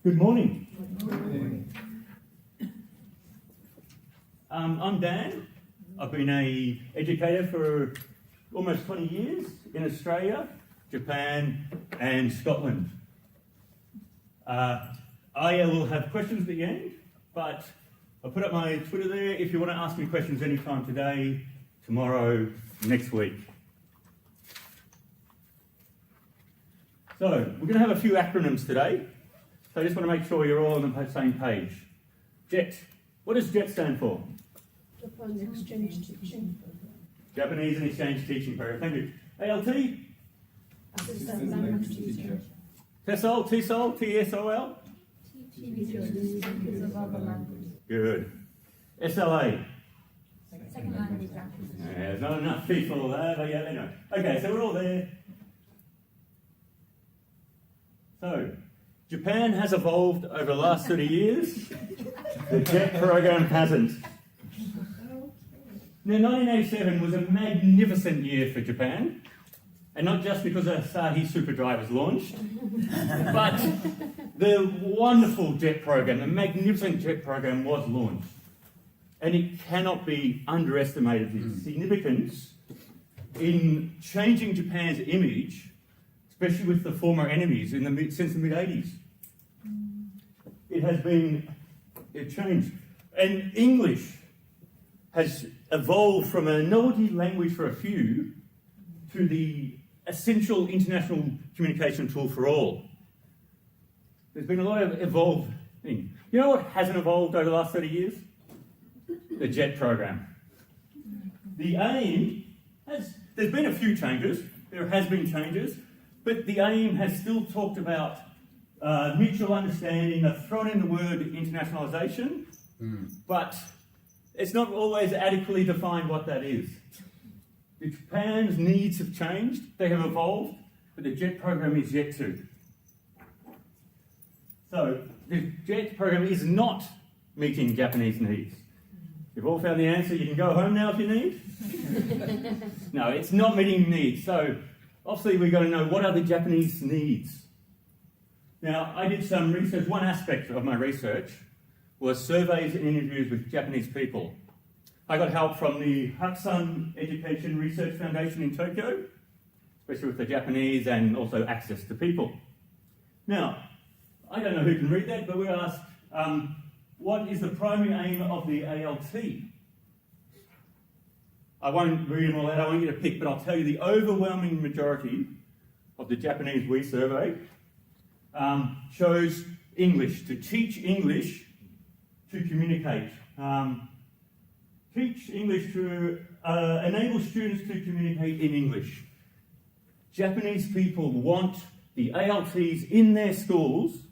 Good morning. Good morning. I'm Dan. I've been an educator for almost 20 years in Australia, Japan and Scotland. I will have questions at the end, but I'll put up my Twitter there if you want to ask me questions anytime today, tomorrow, next week. So, we're going to have a few acronyms today. So I just want to make sure you're all on the same page. JET. What does JET stand for? Japanese Exchange Teaching Program. Japanese and Exchange Teaching Program. Thank you. ALT? Assistant Language Teacher. TESOL? TESOL? TSOL? Teachers of other languages. Good. SLA? Second language acquisition. Yeah, there's not enough people there, but yeah, they know. Okay, so we're all there. So, Japan has evolved over the last 30 years. The JET program hasn't. Now, 1987 was a magnificent year for Japan, and not just because Asahi Superdry was launched, but the wonderful JET program, the magnificent JET program was launched. And it cannot be underestimated, the significance in changing Japan's image, especially with the former enemies since the mid-80s. It changed. And English has evolved from a novelty language for a few to the essential international communication tool for all. There's been a lot of evolving. You know what hasn't evolved over the last 30 years? The JET program. The aim there's been a few changes, there has been changes, but the aim has still talked about mutual understanding. They've thrown in the word internationalisation, but it's not always adequately defined what that is. Japan's needs have changed, they have evolved, but the JET program is yet to. So, the JET program is not meeting Japanese needs. You've all found the answer, you can go home now if you need? No, it's not meeting needs. So, obviously we've got to know what are the Japanese needs. Now, I did some research. One aspect of my research was surveys and interviews with Japanese people. I got help from the Hakusan Education Research Foundation in Tokyo, especially with the Japanese and also access to people. Now, I don't know who can read that, but we asked, what is the primary aim of the ALT? I won't read them all out, I want you to pick, but I'll tell you the overwhelming majority of the Japanese we surveyed chose English, to teach English to communicate. Teach English to enable students to communicate in English. Japanese people want the ALTs in their schools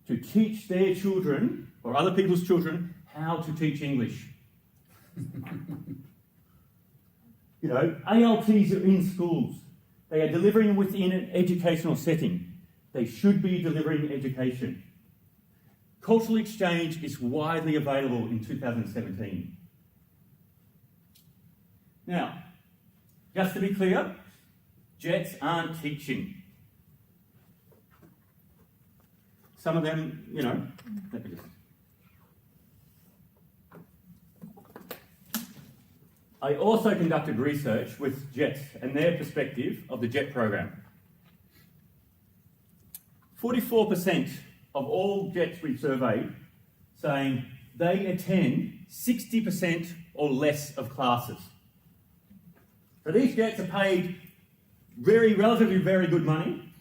to teach their children, or other people's children, how to teach English. You know, ALTs are in schools. They are delivering within an educational setting. They should be delivering education. Cultural exchange is widely available in 2017. Now, just to be clear, JETs aren't teaching. Some of them, you know, let me just... I also conducted research with JETs and their perspective of the JET program. 44% of all JETs we surveyed saying they attend 60% or less of classes. So these JETs are paid relatively very good money.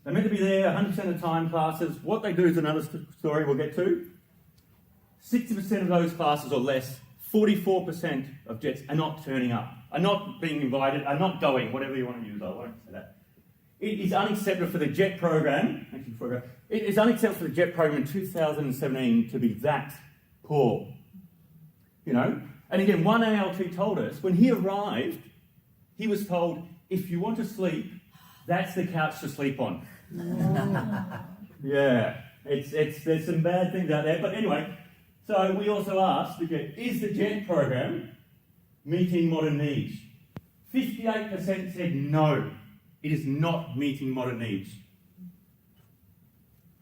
They're meant to be there 100% of the time, classes. What they do is another story we'll get to. 60% of those classes or less, 44% of JETs are not turning up, are not being invited, are not going, whatever you want to use, I won't say that. It is unacceptable for the JET program, it is unacceptable for the JET program in 2017 to be that poor. You know? And again, one ALT told us, when he arrived, he was told, if you want to sleep, that's the couch to sleep on. Yeah, there's some bad things out there, but anyway, so we also asked, is the JET program meeting modern needs? 58% said no, it is not meeting modern needs.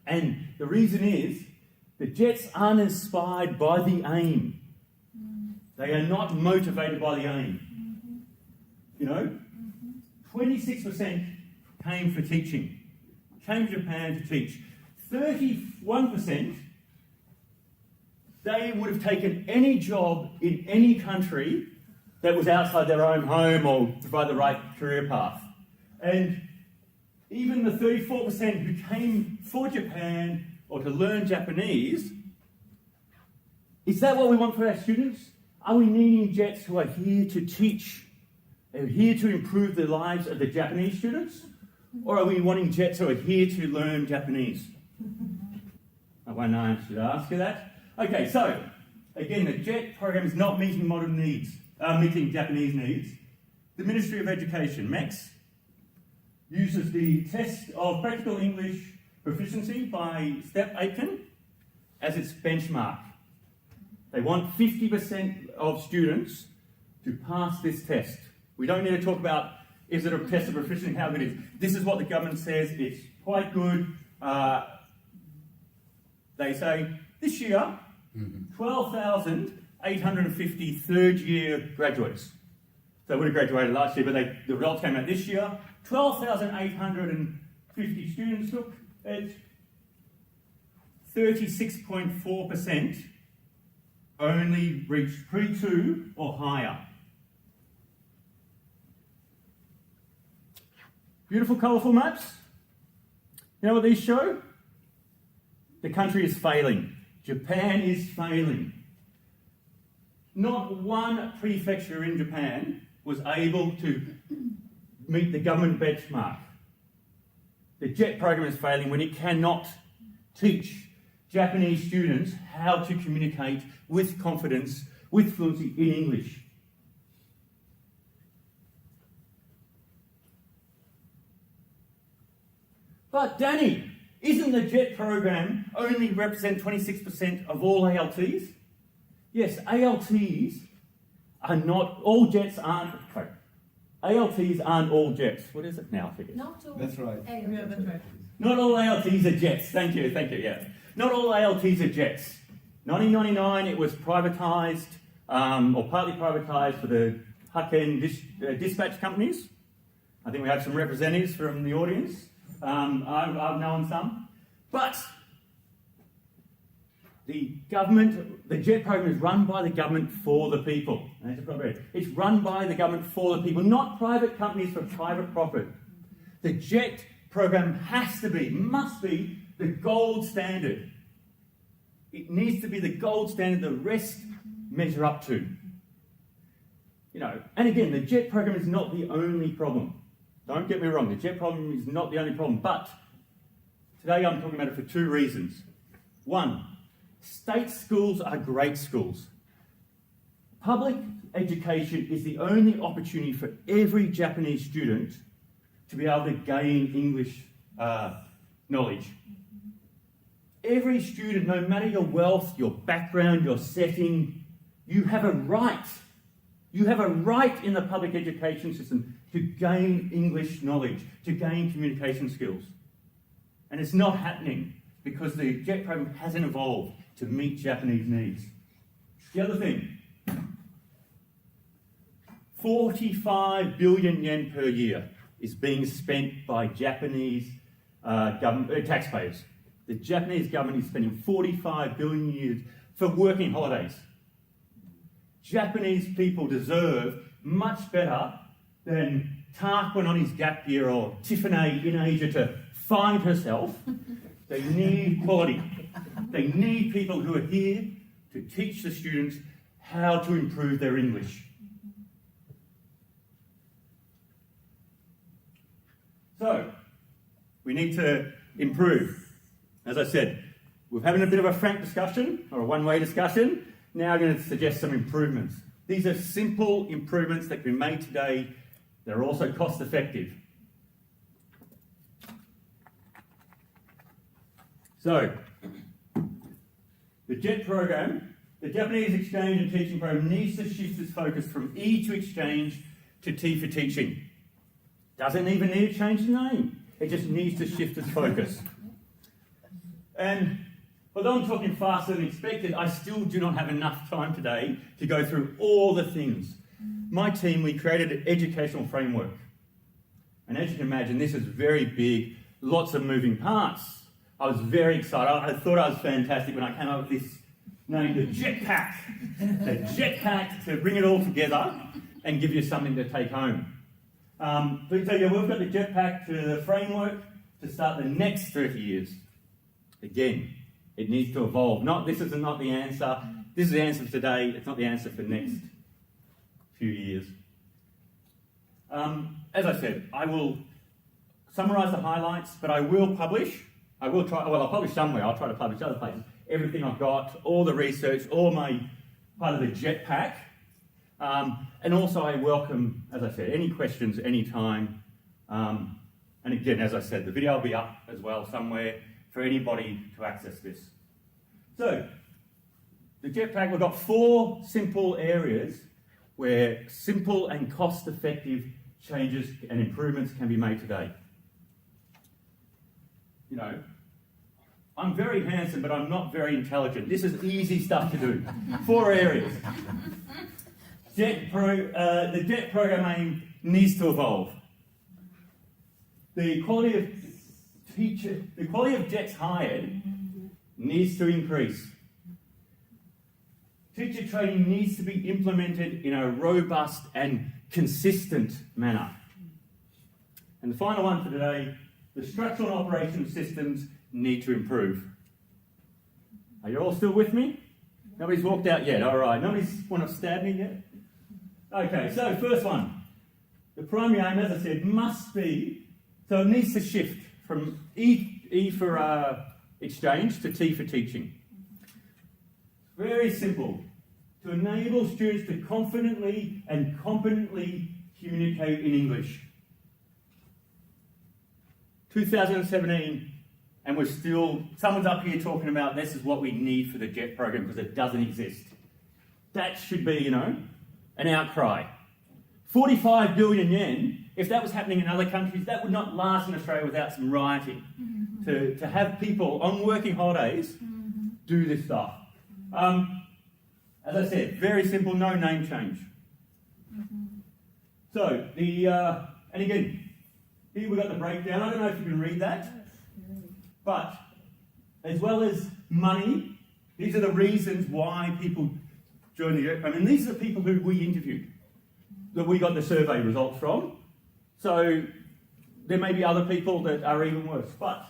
And the reason is the jets aren't inspired by the aim. They are not motivated by the aim. You know, 26% came for teaching, came to Japan to teach. 31%, they would have taken any job in any country that was outside their own home or by the right career path. And even the 34% who came for Japan or to learn Japanese, is that what we want for our students? Are we needing jets who are here to teach, are here to improve the lives of the Japanese students? Or are we wanting jets who are here to learn Japanese? I won't answer to ask you that. Okay, so, again, the JET program is not meeting modern needs, meeting Japanese needs. The Ministry of Education, MEX, uses the test of practical English proficiency by Step Aitken as its benchmark. They want 50% of students to pass this test. We don't need to talk about, is it a test of proficiency, how good it is. This is what the government says, it's quite good. They say, this year, 12,850 third-year graduates. So they would have graduated last year, but the results came out this year. 12,850 students took it. 36.4% only reached pre-2 or higher. Beautiful, colourful maps. You know what these show? The country is failing. Japan is failing. Not one prefecture in Japan was able to meet the government benchmark. The JET program is failing when it cannot teach Japanese students how to communicate with confidence, with fluency in English. But Danny, isn't the JET program only represent 26% of all ALTs? Yes, ALTs are not, all jets aren't, sorry, ALTs aren't all jets. What is it now? I forget. Not all. That's right. Yeah, that's right. Not all ALTs are jets. Thank you, yeah. Not all ALTs are jets. 1999 it was privatised, or partly privatised for the Hakken dispatch companies. I think we have some representatives from the audience. I've known some. But the government, the JET program is run by the government for the people. It's run by the government for the people, not private companies for private profit. The JET program must be the gold standard. It needs to be the gold standard the rest measure up to. You know, and again, the JET program is not the only problem. Don't get me wrong, the JET problem is not the only problem, but today I'm talking about it for two reasons. One, state schools are great schools. Public education is the only opportunity for every Japanese student to be able to gain English knowledge. Every student, no matter your wealth, your background, your setting, you have a right. You have a right in the public education system to gain English knowledge, to gain communication skills. And it's not happening because the JET program hasn't evolved to meet Japanese needs. The other thing, 45 billion yen per year is being spent by Japanese taxpayers. The Japanese government is spending 45 billion years for working holidays. Japanese people deserve much better than Tarquin on his gap year or Tiffany in Asia to find herself. They need quality. They need people who are here to teach the students how to improve their English. So, we need to improve. As I said, we're having a bit of a frank discussion, or a one-way discussion. Now I'm going to suggest some improvements. These are simple improvements that can be made today. They're also cost-effective. So, the JET program, the Japanese Exchange and Teaching Program, needs to shift its focus from E to exchange to T for teaching. Doesn't even need to change the name. It just needs to shift its focus. And although I'm talking faster than expected, I still do not have enough time today to go through all the things. My team, we created an educational framework. And as you can imagine, this is very big, lots of moving parts. I was very excited. I thought I was fantastic when I came up with this name, the jetpack. The jetpack to bring it all together and give you something to take home. But so yeah, we've got the jetpack to the framework to start the next 30 years. Again, it needs to evolve. This is not the answer. This is the answer for today. It's not the answer for the next few years. As I said, I will summarise the highlights, but I will publish. I'll publish somewhere. I'll try to publish other places. Everything I've got, all the research, all my part of the jetpack. And also I welcome, as I said, any questions anytime. And again, as I said, the video will be up as well somewhere for anybody to access this. So, the jetpack, we've got 4 simple areas where simple and cost-effective changes and improvements can be made today. You know, I'm very handsome, but I'm not very intelligent. This is easy stuff to do. 4 areas. The JET program aim needs to evolve. The quality of jets hired needs to increase. Teacher training needs to be implemented in a robust and consistent manner. And the final one for today, the structural and operational systems need to improve. Are you all still with me? Nobody's walked out yet, all right. Nobody's want to stab me yet? Okay, so first one. The primary aim, as I said, must be, so it needs to shift from E for exchange to T for teaching. Very simple. To enable students to confidently and competently communicate in English. 2017, and we're still, someone's up here talking about this is what we need for the JET program because it doesn't exist. That should be, you know, an outcry. 45 billion yen, if that was happening in other countries, that would not last in Australia without some rioting. To have people on working holidays do this stuff. As I said, very simple, no name change. So, and again, here we've got the breakdown. I don't know if you can read that, but as well as money, these are the reasons why people join the JET program. And these are the people who we interviewed, that we got the survey results from. So, there may be other people that are even worse, but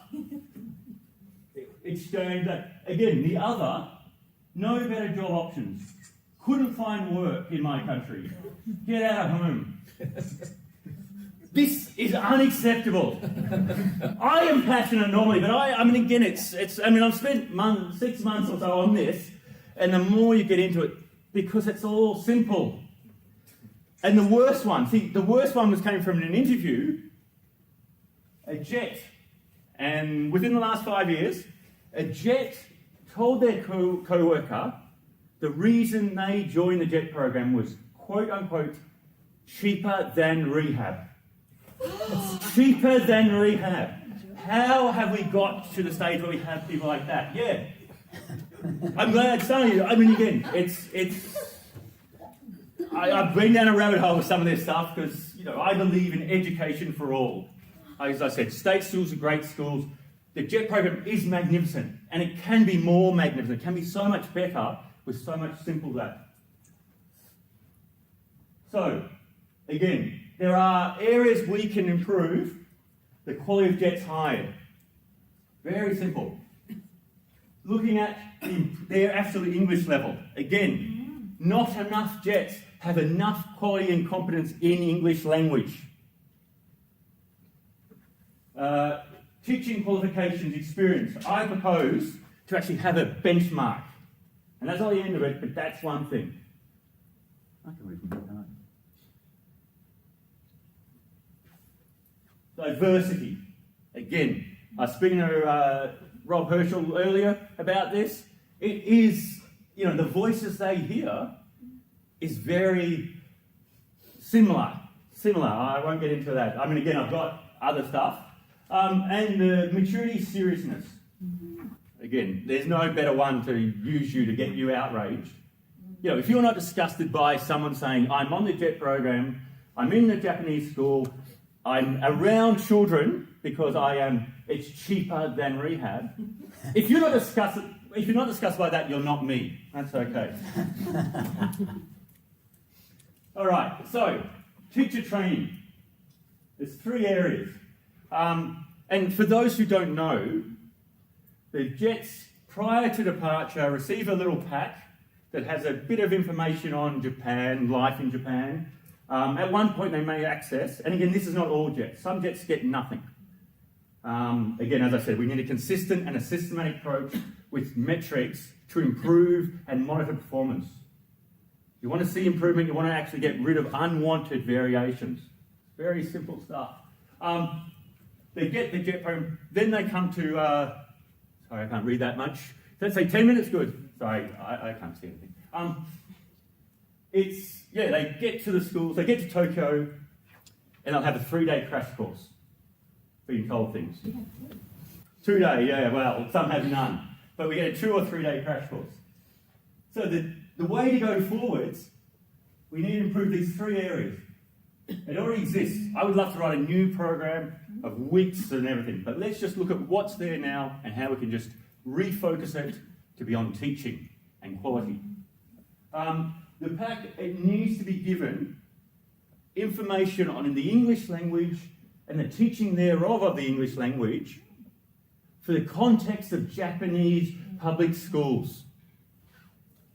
exchange that. Again, the other, no better job options. Couldn't find work in my country. Get out of home. This is unacceptable. I am passionate normally, but I mean, again, I've spent 6 months or so on this, and the more you get into it, because it's all simple. And the worst one came from an interview, a JET, and within the last 5 years, a JET told their co-worker the reason they joined the JET program was, quote unquote, cheaper than rehab. Cheaper than rehab. How have we got to the stage where we have people like that? Yeah. I'm glad some of you, I mean, again, I've been down a rabbit hole with some of this stuff because, you know, I believe in education for all. As I said, state schools are great schools. The JET program is magnificent, and it can be more magnificent. It can be so much better with so much simple that. So, again, there are areas we can improve the quality of jets hired. Very simple. Looking at their absolute English level. Again, not enough jets have enough quality and competence in English language. Teaching qualifications experience. I propose to actually have a benchmark. And that's not the end of it, but that's one thing. I can read from that, can't I? Diversity. Again, I was speaking to Rob Herschel earlier about this. It is, you know, the voices they hear is very similar. I won't get into that. I mean, again, I've got other stuff. And the maturity, seriousness. again, there's no better one to use you to get you outraged. You know, if you're not disgusted by someone saying, I'm on the JET program, I'm in the Japanese school, I'm around children because it's cheaper than rehab. If you're not disgusted by that, you're not me. That's okay. All right, so teacher training. There's 3 areas. And for those who don't know, the Jets, prior to departure, receive a little pack that has a bit of information on Japan, life in Japan. At one point they may access, and again, this is not all Jets. Some Jets get nothing. Again, as I said, we need a consistent and a systematic approach with metrics to improve and monitor performance. You want to see improvement, you want to actually get rid of unwanted variations. Very simple stuff. They get the JET program, then they come to, sorry, I can't read that much. Let's say 10 minutes, good. Sorry, I can't see anything. They get to the schools, they get to Tokyo, and they'll have a 3-day crash course. Being told things. 2-day, yeah, well, some have none. But we get a 2 or 3-day crash course. So the way to go forwards, we need to improve these 3 areas. It already exists. I would love to write a new program of weeks and everything, but let's just look at what's there now and how we can just refocus it to be on teaching and quality. The pack, it needs to be given information on the English language and the teaching thereof of the English language for the context of Japanese public schools.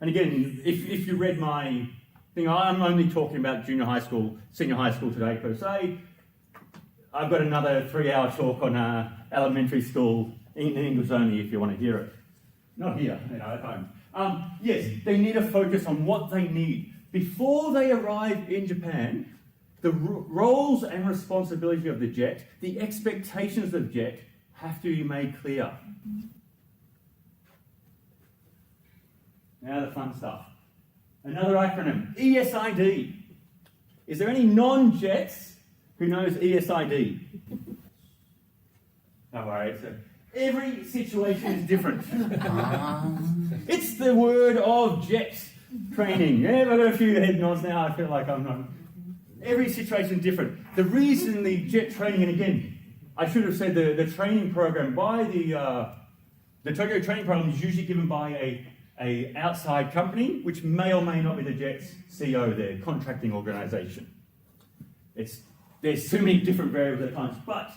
And again, if you read my thing, I'm only talking about junior high school, senior high school today per se. I've got another 3-hour talk on elementary school in English only if you want to hear it. Not here, at home. Yes, they need to focus on what they need. Before they arrive in Japan, the roles and responsibility of the JET, the expectations of JET, have to be made clear. Now the fun stuff. Another acronym, ESID. Is there any non-JETs who knows ESID? Don't worry, every situation is different. It's the word of JET training. Yeah, I've got a few head nods now, I feel like I'm not. Every situation is different. The reason the JET training, and again, I should have said the training program by the Tokyo training program is usually given by a outside company, which may or may not be the JET's CO, their contracting organisation. There's so many different variables at times, but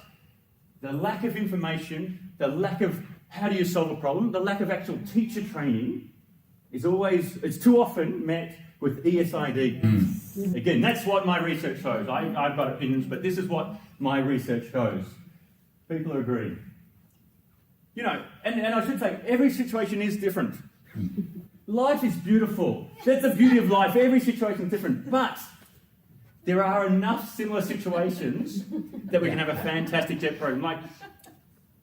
the lack of information, the lack of how do you solve a problem, the lack of actual teacher training it's too often met with ESID. Again, that's what my research shows. I've got opinions, but this is what my research shows. People agree. And I should say, every situation is different. Life is beautiful. That's the beauty of life. Every situation is different. But there are enough similar situations that we can have a fantastic JET program. Like,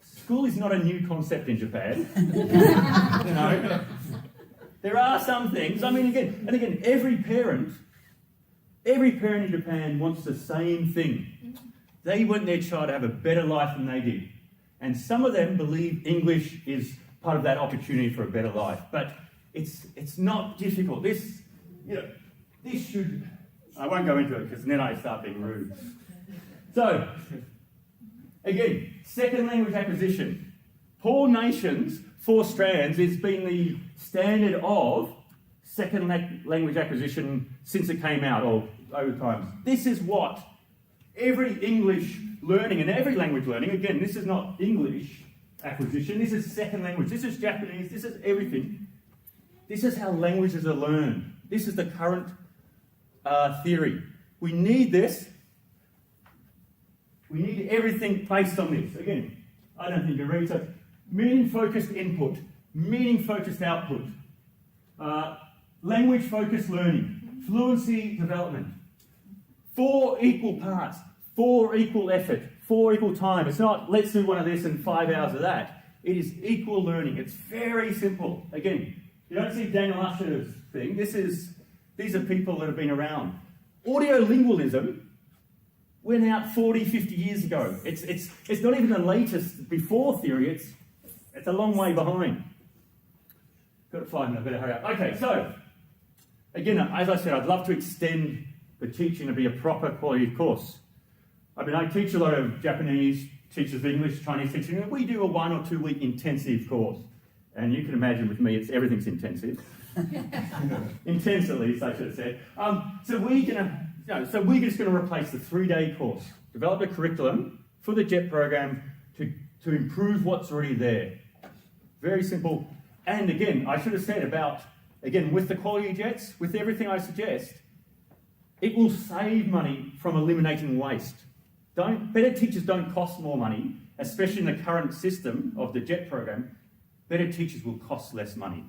school is not a new concept in Japan. There are some things. I mean, again, every parent in Japan wants the same thing. They want their child to have a better life than they did. And some of them believe English is part of that opportunity for a better life. But it's not difficult. This should... I won't go into it because then I start being rude. So, again, second language acquisition. Poor nations, 4 strands, has been the standard of second language acquisition since it came out, or over time. This is what every English learning and every language learning, again, this is not English acquisition, this is second language, this is Japanese, this is everything. This is how languages are learned. This is the current theory. We need this. We need everything based on this. Again, I don't think you read. So, meaning-focused input, meaning-focused output, language-focused learning, fluency development. 4 equal parts, 4 equal effort, 4 equal time. It's not, let's do one of this and 5 hours of that. It is equal learning. It's very simple. Again, you don't see Daniel Ussher's thing. These are people that have been around. Audiolingualism went out 40, 50 years ago. It's not even the latest before theory. It's a long way behind. Got 5 minutes, I better hurry up. Okay, so, again, as I said, I'd love to extend the teaching to be a proper quality course. I mean, I teach a lot of Japanese teachers of English, Chinese teaching. We do a 1 or 2 week intensive course. And you can imagine with me, everything's intensive. Intense, at least, I should have said. So we're just going to replace the 3-day course, develop a curriculum for the JET program to improve what's already there. Very simple. And again, I should have said about, again, with the quality jets, with everything I suggest, it will save money from eliminating waste. Better teachers don't cost more money, especially in the current system of the JET program. Better teachers will cost less money.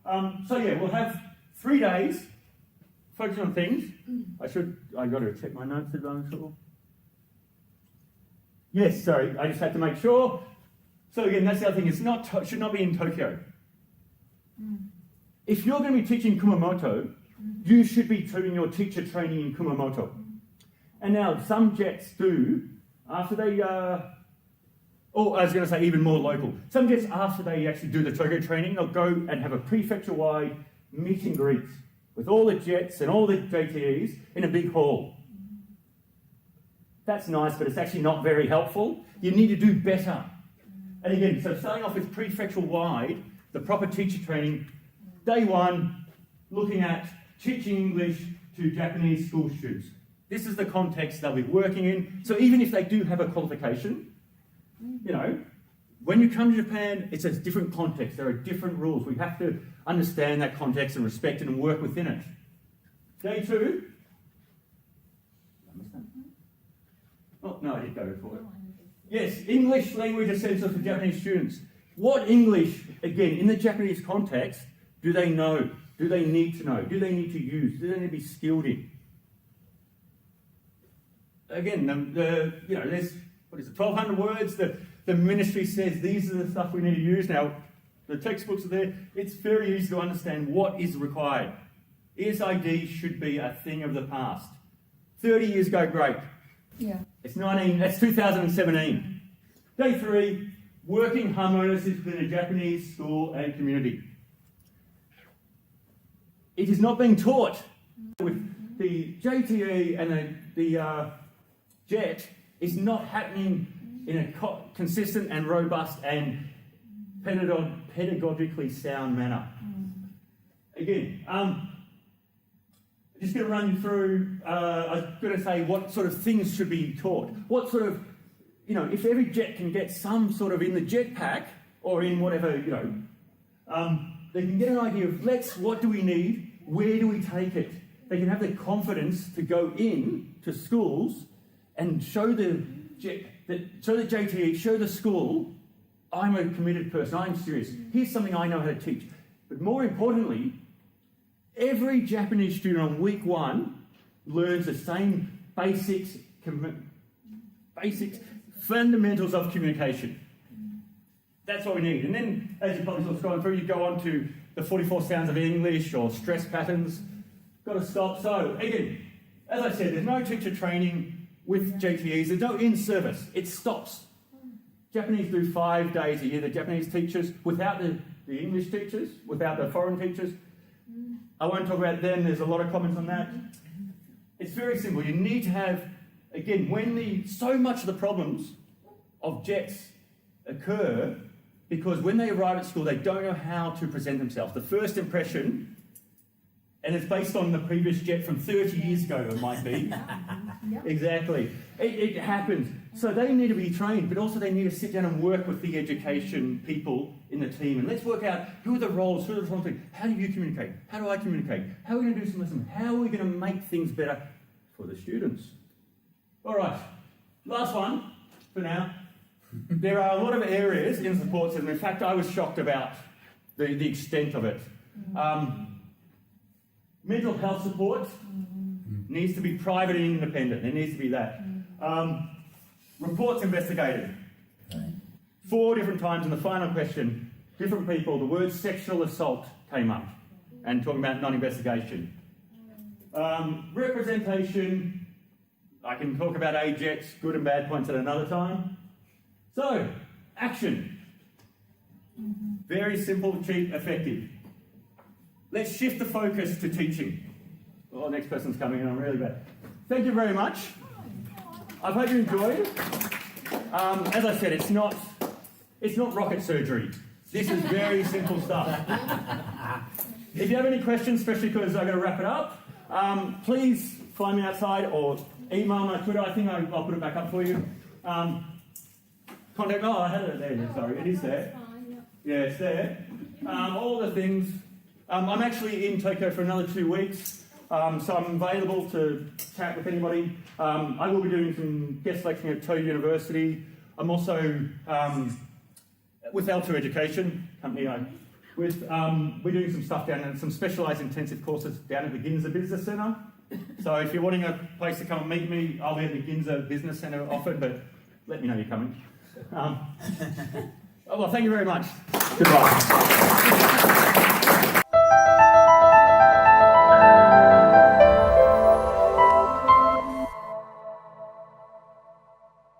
We'll have 3 days, focusing on things. I got to check my notes as well. Yes, sorry, I just had to make sure. So again, that's the other thing, should not be in Tokyo. If you're going to be teaching Kumamoto, you should be doing your teacher training in Kumamoto. And now some jets do, after they, I was going to say even more local. Some jets, after they actually do the Tokyo training, they'll go and have a prefecture-wide meet and greet with all the jets and all the JTEs in a big hall. That's nice, but it's actually not very helpful. You need to do better. And again, so starting off with prefecture-wide, the proper teacher training, day 1, looking at teaching English to Japanese school students. This is the context they'll be working in. So even if they do have a qualification, when you come to Japan, it's a different context. There are different rules. We have to understand that context and respect it and work within it. Day 2. Oh, no, I did go for it. Yes, English language essentials for Japanese students. What English, again, in the Japanese context, do they know? Do they need to know? Do they need to use? Do they need to be skilled in? Again, there's, 1,200 words. The ministry says these are the stuff we need to use. Now, the textbooks are there. It's very easy to understand what is required. ESID should be a thing of the past. 30 years ago, great. Yeah. That's 2017. Day 3, working harmoniously within a Japanese school and community. It is not being taught. With the JTE and the JET is not happening in a consistent and robust and pedagogically sound manner. Again, just going to run you through, I was going to say what sort of things should be taught. What sort of, if every jet can get some sort of in the jet pack or in whatever, they can get an idea of what do we need, where do we take it. They can have the confidence to go in to schools and show the JTE, show the school, I'm a committed person, I'm serious. Here's something I know how to teach. But more importantly, every Japanese student on week 1 learns the same basic fundamentals of communication. That's what we need. And then, as you probably saw scrolling through, you go on to the 44 sounds of English or stress patterns. Got to stop. So, again, as I said, there's no teacher training with JTEs. There's no in-service. It stops. Japanese do 5 days a year, the Japanese teachers, without the English teachers, without the foreign teachers. I won't talk about them. There's a lot of comments on that. It's very simple. You need to have, again, so much of the problems of jets occur because when they arrive at school, they don't know how to present themselves. The first impression, and it's based on the previous jet from 30 years ago, it might be. Yep. Exactly. It happens. So they need to be trained, but also they need to sit down and work with the education people in the team. And let's work out who are the roles, who are the responsibilities. How do you communicate? How do I communicate? How are we going to do some lessons? How are we going to make things better for the students? All right. Last one for now. There are a lot of areas in the support system. In fact, I was shocked about the extent of it. Mental health support needs to be private and independent. There needs to be that. Reports investigated. 4 different times in the final question, different people, the word sexual assault came up and talking about non-investigation. Representation, I can talk about AJET's good and bad points at another time. So, action. Very simple, cheap, effective. Let's shift the focus to teaching. Oh, next person's coming in, I'm really bad. Thank you very much. I hope you enjoyed. As I said, it's not rocket surgery. This is very simple stuff. If you have any questions, especially because I'm going to wrap it up, please find me outside or email my Twitter. I think I'll put it back up for you. Contact. Oh, I had it there. Sorry, it is there. Yeah, it's there. All the things. I'm actually in Tokyo for another 2 weeks, so I'm available to chat with anybody. I will be doing some guest lecturing at Toyo University. I'm also with L2 Education, company I'm with. We're doing some stuff down there, some specialised intensive courses down at the Ginza Business Centre. So if you're wanting a place to come and meet me, I'll be at the Ginza Business Centre often, but let me know you're coming. Well, thank you very much. Goodbye.